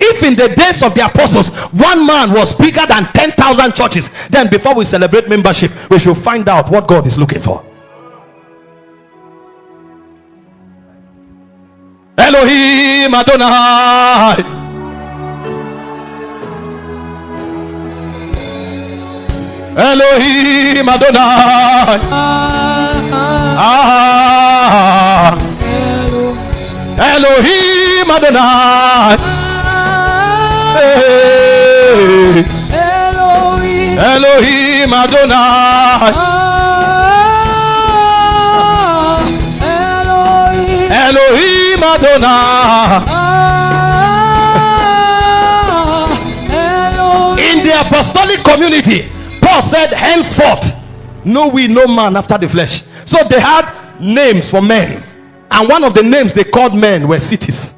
If in the days of the apostles, one man was bigger than 10,000 churches, then before we celebrate membership, we should find out what God is looking for. Elohim Adonai. Elohim Adonai. Elohim Adonai. Elohim Adonai. Elohim Adonai. In the apostolic community, Paul said, henceforth know we no man after the flesh. So they had names for men, and one of the names they called men were cities.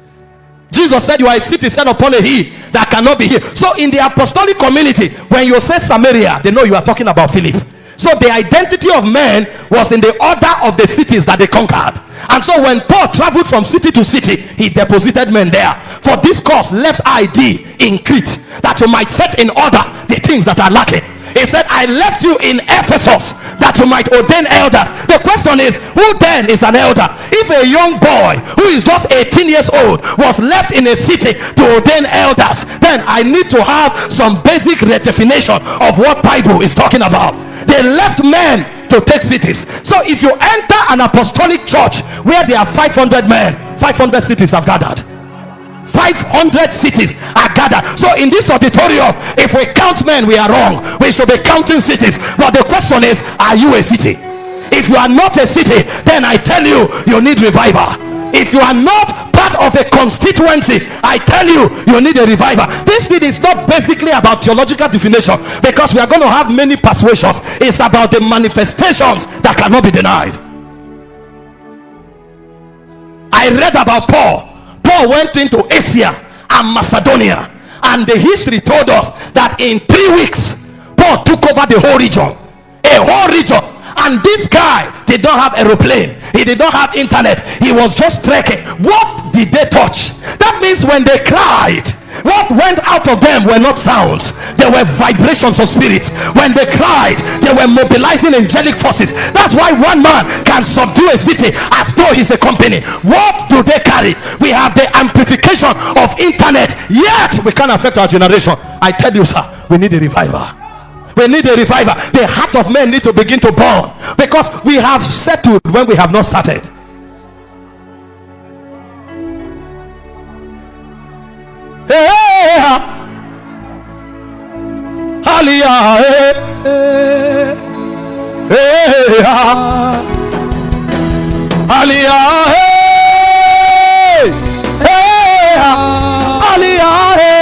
Jesus said, you are a city set upon a hill that cannot be hid. So in the apostolic community, when you say Samaria, they know you are talking about Philip. So the identity of men was in the order of the cities that they conquered. And so when Paul traveled from city to city, he deposited men there. For this cause left ID in Crete, that you might set in order the things that are lacking. He said, I left you in Ephesus that you might ordain elders. The question is, who then is an elder? If a young boy who is just 18 years old was left in a city to ordain elders, then I need to have some basic redefinition of what Bible is talking about. They left men to take cities. So if you enter an apostolic church where there are 500 men, 500 cities have gathered. 500 cities are gathered. So in this auditorium, if we count men, we are wrong. We should be counting cities. But the question is, are you a city? If you are not a city, then I tell you, you need revival. If you are not part of a constituency, I tell you, you need a revival. This thing is not basically about theological definition, because we are going to have many persuasions. It's about the manifestations that cannot be denied. I read about Paul. Paul went into Asia and Macedonia, and the history told us that in 3 weeks Paul took over the whole region, a whole region. And this guy did not have aeroplane, he did not have internet, he was just trekking. What did they touch? That means when they cried, what went out of them were not sounds, they were vibrations of spirits. When they cried, they were mobilizing angelic forces. That's why one man can subdue a city as though he's a company. What do they carry? We have the amplification of internet, yet we can't affect our generation. I tell you, sir, we need a revival. We need a revival. The heart of men need to begin to burn, because we have settled when we have not started. Hey, Aliyah, hey, hey, Aliyah, hey, hey, Aliyah, hey.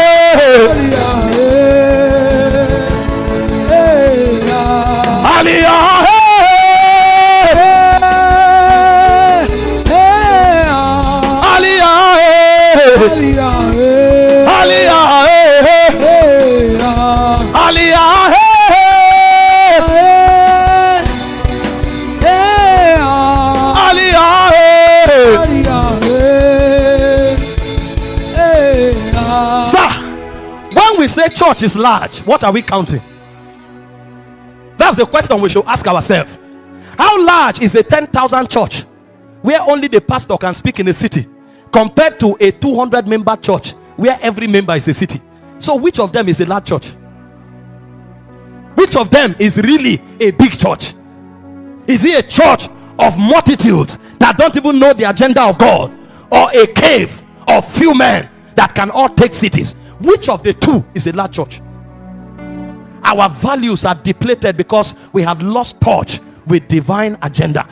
When we say church is large, what are we counting? That's the question we should ask ourselves. How large is a 10,000 church where only the pastor can speak in a city, compared to a 200 member church where every member is a city? So which of them is a large church? Which of them is really a big church? Is it a church of multitudes that don't even know the agenda of God, or a cave of few men that can all take cities? Which of the two is a large church? Our values are depleted because we have lost touch with divine agenda.